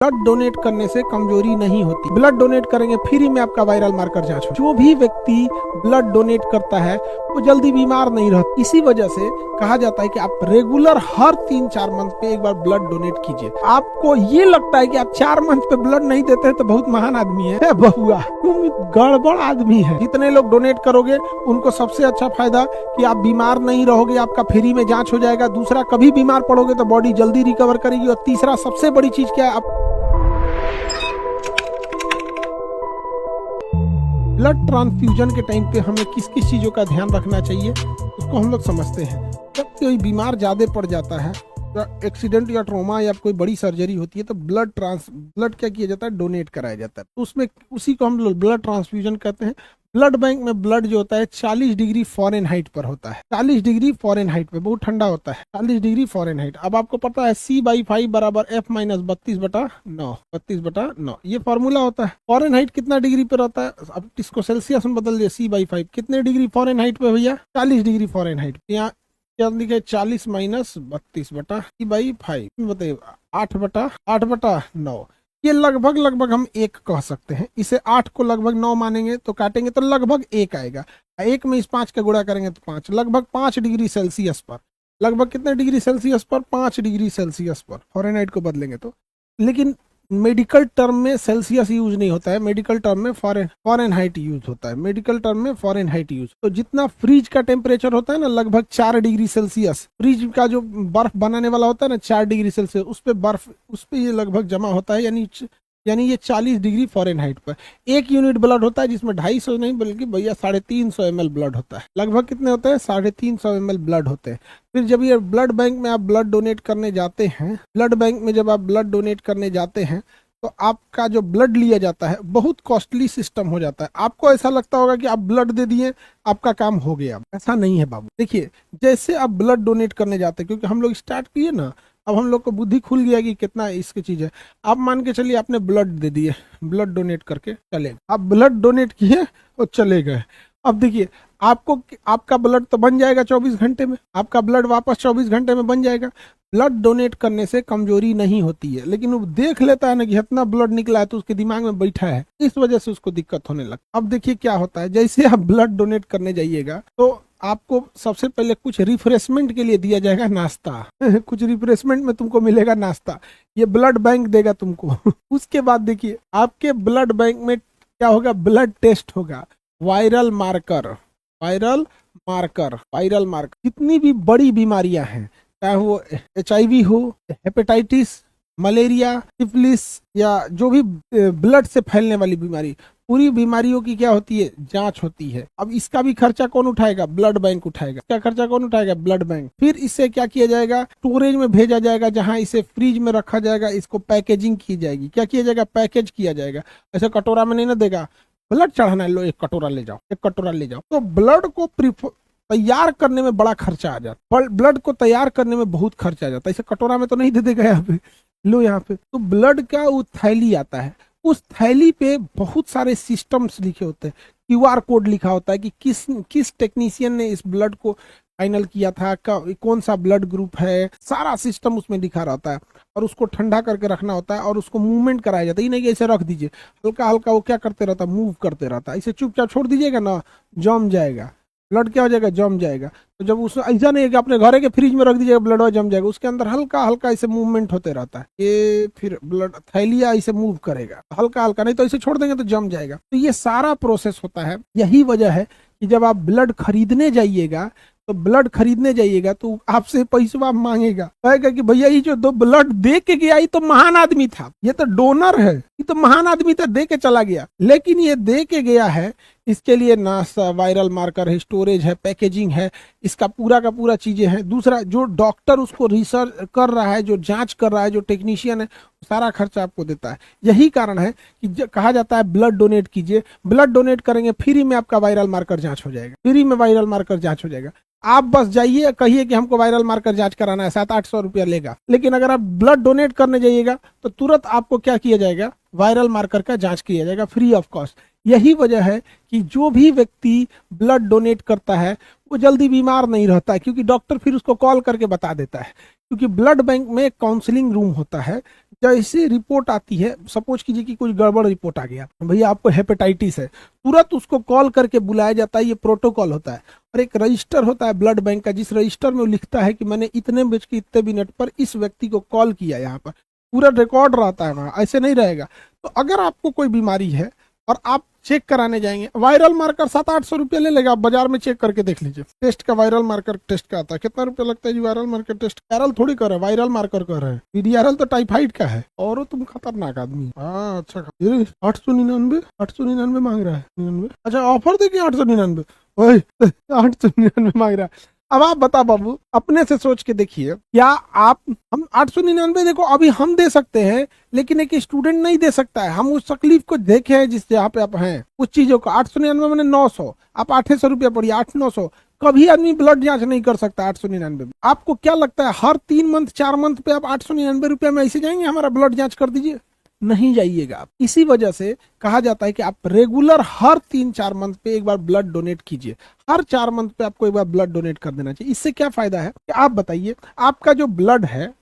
Blood donate करने से कमजोरी नहीं होती। ब्लड डोनेट करेंगे फ्री में आपका वायरल मार्कर जांच हो। जो भी व्यक्ति ब्लड डोनेट करता है वो जल्दी बीमार नहीं रहता। इसी वजह से कहा जाता है कि आप रेगुलर हर 3-4 मंथ पे एक बार ब्लड डोनेट कीजिए। आपको ये लगता है कि आप 4 मंथ पे ब्लड नहीं देते हैं तो बहुत महान आदमी है बहुआ, तुम गड़बड़ आदमी है। जितने लोग डोनेट करोगे उनको सबसे अच्छा फायदा कि आप बीमार नहीं रहोगे, आपका फ्री में जांच हो जाएगा। दूसरा, कभी बीमार पड़ोगे तो बॉडी जल्दी रिकवर करेगी। और तीसरा सबसे बड़ी चीज क्या है, आप ब्लड ट्रांसफ्यूजन के टाइम पे हमें किस किस चीजों का ध्यान रखना चाहिए उसको हम लोग समझते हैं। जब कोई बीमार ज्यादा पड़ जाता है, एक्सीडेंट या ट्रॉमा या कोई बड़ी सर्जरी होती है, तो ब्लड क्या किया जाता है, डोनेट कराया जाता है। तो उसमें उसी को हम लोग ब्लड ट्रांसफ्यूजन कहते हैं। ब्लड बैंक में ब्लड जो होता है 40 डिग्री फॉरेनहाइट पर होता है। 40 डिग्री फॉरेनहाइट पे, बहुत ठंडा होता है। 40 डिग्री फॉरेनहाइट। अब आपको पता है C/5 बराबर F - 32/9, 32/9 ये फॉर्मूला होता है। फॉरेनहाइट कितना डिग्री पे रहता है, अब इसको सेल्सियस में बदल दिया। C/5 कितने डिग्री फॉरेनहाइट पे भैया, 40 डिग्री फॉरेनहाइट। यहाँ क्या लिखा है, 40 - 32/C/5 बताइए, 8/9। ये लगभग हम 1 कह सकते हैं। इसे 8 को लगभग 9 मानेंगे तो काटेंगे तो लगभग 1 आएगा। 1 में इस 5 का गुणा करेंगे तो 5, लगभग 5 डिग्री सेल्सियस पर। लगभग कितने डिग्री सेल्सियस पर, 5 डिग्री सेल्सियस पर फॉरेनहाइट को बदलेंगे तो। लेकिन मेडिकल टर्म में सेल्सियस यूज नहीं होता है, मेडिकल टर्म में फॉरेनहाइट यूज होता है। मेडिकल टर्म में फॉरेनहाइट यूज। तो जितना फ्रिज का टेम्परेचर होता है ना, लगभग 4 डिग्री सेल्सियस, फ्रिज का जो बर्फ बनाने वाला होता है ना 4 डिग्री सेल्सियस, उस पे ये लगभग जमा होता है। यानी ये 40 डिग्री फॉरेनहाइट पर। 1 यूनिट ब्लड होता है जिसमें 250 नहीं बल्कि भैया 350 ml ब्लड होता है। लगभग कितने होते हैं, 350 ml ब्लड होते हैं। फिर जब ये ब्लड बैंक में आप ब्लड डोनेट करने जाते हैं, ब्लड बैंक में जब आप ब्लड डोनेट करने जाते हैं तो आपका जो ब्लड लिया जाता है बहुत कॉस्टली सिस्टम हो जाता है। आपको ऐसा लगता होगा कि आप ब्लड दे दिए, आपका काम हो गया। ऐसा नहीं है बाबू। देखिए, जैसे आप ब्लड डोनेट करने जाते हैं, क्योंकि हम लोग स्टार्ट किए ना, अब हम लोग को बुद्धि खुल गया कि कितना इसकी चीज है। आप मान के चलिए आपने ब्लड दे दिए, ब्लड डोनेट करके चले, आप ब्लड डोनेट किए और चले गए। अब देखिए, आपका ब्लड तो बन जाएगा 24 घंटे में, आपका ब्लड वापस 24 घंटे में बन जाएगा। ब्लड डोनेट करने से कमजोरी नहीं होती है, लेकिन वो देख लेता है ना कि इतना ब्लड निकला है तो उसके दिमाग में बैठा है, इस वजह से उसको दिक्कत होने लगती। अब देखिए क्या होता है, जैसे आप ब्लड डोनेट करने जाइएगा तो आपको सबसे पहले कुछ रिफ्रेशमेंट के लिए दिया जाएगा नाश्ता कुछ रिफ्रेशमेंट में तुमको मिलेगा नाश्ता, ये ब्लड बैंक देगा तुमको उसके बाद देखिए आपके ब्लड बैंक में क्या होगा, ब्लड टेस्ट होगा, वायरल मार्कर। जितनी भी बड़ी बीमारियां हैं, चाहे वो HIV हो, हेपेटाइटिस, मलेरिया, सिफिलिस या जो भी ब्लड से फैलने वाली बीमारी, पूरी बीमारियों की क्या होती है, जांच होती है। अब इसका भी खर्चा कौन उठाएगा, ब्लड बैंक उठाएगा। इसका खर्चा कौन उठाएगा, ब्लड बैंक। फिर इससे क्या किया जाएगा, स्टोरेज में भेजा जाएगा, जहां इसे फ्रिज में रखा जाएगा। इसको पैकेजिंग की जाएगी। क्या किया जाएगा, पैकेज किया जाएगा। ऐसे कटोरा में नहीं ना देगा, ब्लड चढ़ाना है, लो 1 कटोरा ले जाओ, 1 कटोरा ले जाओ। तो ब्लड को तैयार करने में बड़ा खर्चा आ जाता है, ब्लड को तैयार करने में बहुत खर्चा आ जाता है। इसे कटोरा में तो नहीं दे देगा यहाँ पे, लो यहाँ पे। तो ब्लड का वो थैली आता है, उस थैली पे बहुत सारे सिस्टम्स लिखे होते हैं, QR कोड लिखा होता है कि किस टेक्नीशियन ने इस ब्लड को फाइनल किया था, कौन सा ब्लड ग्रुप है, सारा सिस्टम उसमें लिखा रहता है। और उसको ठंडा करके रखना होता है और उसको मूवमेंट कराया जाता है। ये नहीं कि ऐसे रख दीजिए, हल्का हल्का वो क्या करते रहता है, मूव करते रहता है। इसे चुपचाप छोड़ दीजिएगा ना, जम जाएगा ब्लड, क्या हो जाएगा, जम जाएगा। तो जब उसमें ऐसा नहीं है कि अपने घर के फ्रिज में रख दीजिएगा ब्लड जम जाएगा, उसके अंदर हल्का हल्का ऐसे मूवमेंट होते रहता है। ये फिर ब्लड थैलिया ऐसे मूव करेगा हल्का हल्का, नहीं तो ऐसे छोड़ देंगे तो जम जाएगा। तो ये सारा प्रोसेस होता है। यही वजह है कि जब आप ब्लड खरीदने जाइएगा तो आपसे पैसा मांगेगा, कहेगा कि भैया ये जो 2 ब्लड दे के गया ये तो महान आदमी था, ये तो डोनर है, ये तो महान आदमी था, दे के चला गया। लेकिन ये दे के गया है, इसके लिए नाश्ता, वायरल मार्कर है, स्टोरेज है, पैकेजिंग है, इसका पूरा का पूरा चीजें हैं। दूसरा, जो डॉक्टर उसको रिसर्च कर रहा है, जो जांच कर रहा है, जो टेक्नीशियन है, सारा खर्चा आपको देता है। यही कारण है कि कहा जाता है ब्लड डोनेट कीजिए। ब्लड डोनेट करेंगे फ्री में आपका वायरल मार्कर जांच हो जाएगा, फ्री में वायरल मार्कर जांच हो जाएगा। आप बस जाइए, कहिए कि हमको वायरल मार्कर जांच कराना है, 700-800 रुपया लेगा। लेकिन अगर आप ब्लड डोनेट करने जाइएगा तो तुरंत आपको क्या किया जाएगा, वायरल मार्कर का जांच किया जाएगा फ्री ऑफ कॉस्ट। यही वजह है कि जो भी व्यक्ति ब्लड डोनेट करता है वो जल्दी बीमार नहीं रहता है, क्योंकि डॉक्टर फिर उसको कॉल करके बता देता है। क्योंकि ब्लड बैंक में काउंसलिंग रूम होता है। जैसे रिपोर्ट आती है, सपोज कीजिए कि कुछ गड़बड़ रिपोर्ट आ गया, भैया आपको हेपेटाइटिस है, तुरंत उसको कॉल करके बुलाया जाता है। ये प्रोटोकॉल होता है। और एक रजिस्टर होता है ब्लड बैंक का, जिस रजिस्टर में वो लिखता है कि मैंने इतने बज के इतने मिनट पर इस व्यक्ति को कॉल किया। यहाँ पर पूरा रिकॉर्ड रहता है वहाँ, ऐसे नहीं रहेगा। तो अगर आपको कोई बीमारी है और आप चेक कराने जाएंगे, वायरल मार्कर 700-800 रुपया ले लेगा। आप बाजार में चेक करके देख लीजिए, टेस्ट का वायरल मार्कर टेस्ट का आता है। कितना रुपया लगता है जी वायरल मार्कर टेस्ट? वायरल थोड़ी कर रहे हैं, वायरल मार्कर कर रहे हैं। वीडीआरएल तो टाइफाइड का है। और तुम खतरनाक आदमी। हाँ अच्छा, 899 मांग रहा है। 99, अच्छा ऑफर देखिए 899, वही 899 मांग रहा है। अब आप बता बाबू, अपने से सोच के देखिए, क्या आप हम 899 देखो अभी हम दे सकते हैं, लेकिन एक स्टूडेंट नहीं दे सकता है। हम उस तकलीफ को देखे हैं जिस जहाँ पे आप हैं, उस चीजों को 899 मैंने 900, आप 800 रुपया पड़िए, 800-900। कभी आदमी ब्लड जांच नहीं कर सकता 899 में। आपको क्या लगता है हर 3 मंथ 4 मंथ पे आप 899 रुपया में ऐसे जाएंगे हमारा ब्लड जांच कर दीजिए? नहीं जाइएगा आप। इसी वजह से कहा जाता है कि आप रेगुलर हर 3-4 मंथ पे एक बार ब्लड डोनेट कीजिए। हर 4 मंथ पे आपको एक बार ब्लड डोनेट कर देना चाहिए। इससे क्या फायदा है कि आप बताइए, आपका जो ब्लड है,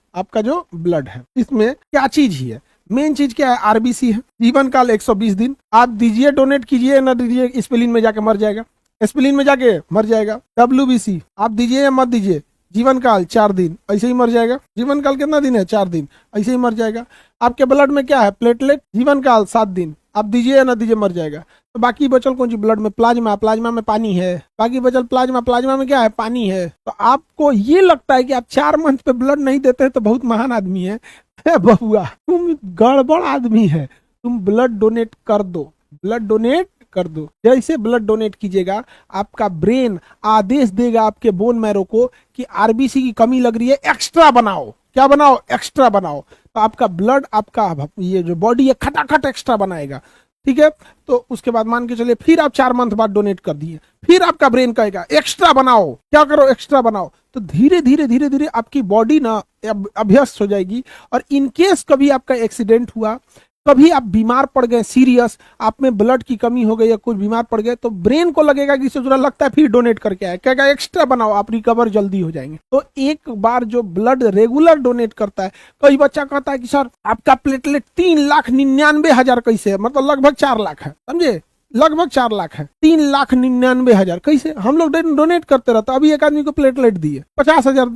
इसमें क्या चीज ही है? मेन चीज क्या है? आरबीसी है। जीवन काल 120 दिन। आप दीजिए, डोनेट कीजिए, ना दीजिए स्पेलिन में जाके मर जाएगा, स्पेलिन में जाके मर जाएगा। WBC आप दीजिए या मत दीजिए, जीवन काल 4 दिन, ऐसे ही मर जाएगा। जीवन काल कितना दिन है? 4 दिन, ऐसे ही मर जाएगा। आपके ब्लड में क्या है? प्लेटलेट। जीवन काल 7 दिन, आप दीजिए या ना दीजिए मर जाएगा। तो बाकी बचल कौन सी ब्लड में? प्लाज्मा में पानी है। बाकी बचल प्लाज्मा में क्या है? पानी है। तो आपको ये लगता है कि आप 4 मंथ पे ब्लड नहीं देते हैं तो बहुत महान आदमी है? बबुआ, तुम गड़बड़ आदमी है। तुम ब्लड डोनेट कर दो, ब्लड डोनेट कर दो। जैसे ब्लड डोनेट कीजिएगा, आपका ब्रेन आदेश देगा आपके बोन मैरो को कि आरबीसी की कमी लग रही है, एक्स्ट्रा बनाओ। क्या बनाओ? एक्स्ट्रा बनाओ। तो आपका ब्लड, आपका ये जो बॉडी है, खटाखट एक्स्ट्रा बनाएगा। ठीक है, तो उसके बाद मान के चलिए फिर आप 4 मंथ बाद डोनेट कर दिए, फिर आपका ब्रेन कहेगा एक्स्ट्रा बनाओ। क्या करो? एक्स्ट्रा बनाओ। तो धीरे धीरे आपकी बॉडी ना अभ्यस्त हो जाएगी। और इनकेस कभी आपका एक्सीडेंट हुआ, कभी आप बीमार पड़ गए सीरियस, आप में ब्लड की कमी हो गई या कुछ बीमार पड़ गए, तो ब्रेन को लगेगा कि इसे जरूरत लगता है, फिर डोनेट करके आए, कहेगा एक्स्ट्रा बनाओ, आप रिकवर जल्दी हो जाएंगे। तो एक बार जो ब्लड रेगुलर डोनेट करता है, कई बच्चा कहता है कि सर आपका प्लेटलेट 3,99,000 कैसे है? मतलब लगभग 4 लाख है, समझे? लगभग 4 लाख है। 3,99,000 कैसे? हम लोग डोनेट करते रहते। अभी एक आदमी को प्लेटलेट दिए 50,000,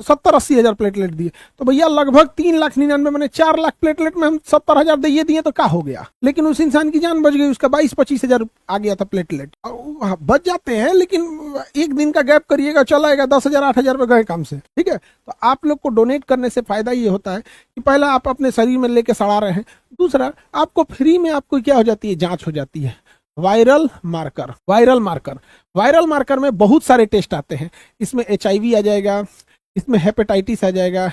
70-80 हजार प्लेटलेट दिए, तो भैया लगभग 3,99,000 मैंने 4 लाख प्लेटलेट में हम 70,000 दिए तो क्या हो गया? लेकिन उस इंसान की जान बच गई, उसका 22-25 हजार आ गया था प्लेटलेट। बच जाते हैं, लेकिन एक दिन का गैप करिएगा, चला आएगा 10,000 8,000 पे गए काम से। ठीक है, तो आप लोग को डोनेट करने से फायदा ये होता है कि पहला आप अपने शरीर में लेके सड़ा रहे हैं, दूसरा आपको फ्री में आपको क्या हो जाती है? जांच हो जाती है। वायरल मार्कर में बहुत सारे टेस्ट आते हैं। इसमें HIV आ जाएगा, इसमें हेपेटाइटिस आ जाएगा,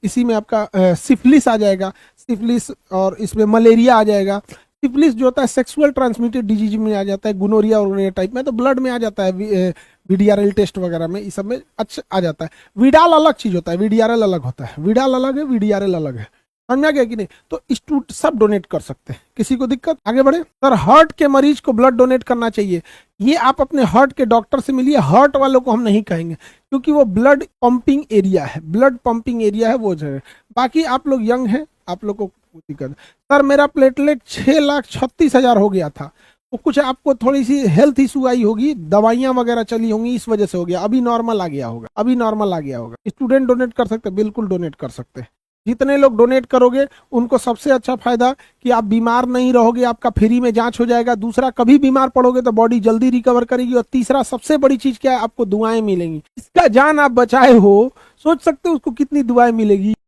इसी में आपका सिफिलिस आ जाएगा, सिफिलिस, और इसमें मलेरिया आ जाएगा। सिफिलिस जो होता है सेक्सुअल ट्रांसमिटेड डिजीज में आ जाता है, गुनोरिया और टाइप में, तो ब्लड में आ जाता है। VDRL टेस्ट वगैरह में इस सब में अच्छा आ जाता है। विडाल अलग चीज होता है, VDRL अलग होता है। विडाल अलग है, VDRL अलग है। समझ में आ गया कि नहीं? तो स्टूडेंट सब डोनेट कर सकते हैं, किसी को दिक्कत? आगे बढ़े सर। हार्ट के मरीज को ब्लड डोनेट करना चाहिए, ये आप अपने हार्ट के डॉक्टर से मिलिए। हार्ट वालों को हम नहीं कहेंगे, क्योंकि वो ब्लड पंपिंग एरिया है, वो जो है। बाकी आप लोग यंग हैं, आप लोग को दिक्कत। सर मेरा प्लेटलेट 6,36,000 हो गया था, वो कुछ आपको थोड़ी सी हेल्थ इशू आई होगी, दवाइयां वगैरह चली होंगी, इस वजह से हो गया। अभी नॉर्मल आ गया होगा। स्टूडेंट डोनेट कर सकते, बिल्कुल डोनेट कर सकते हैं। जितने लोग डोनेट करोगे उनको सबसे अच्छा फायदा कि आप बीमार नहीं रहोगे, आपका फ्री में जांच हो जाएगा। दूसरा, कभी बीमार पड़ोगे तो बॉडी जल्दी रिकवर करेगी। और तीसरा सबसे बड़ी चीज क्या है? आपको दुआएं मिलेंगी। इसका जान आप बचाए हो, सोच सकते हो उसको कितनी दुआएं मिलेगी।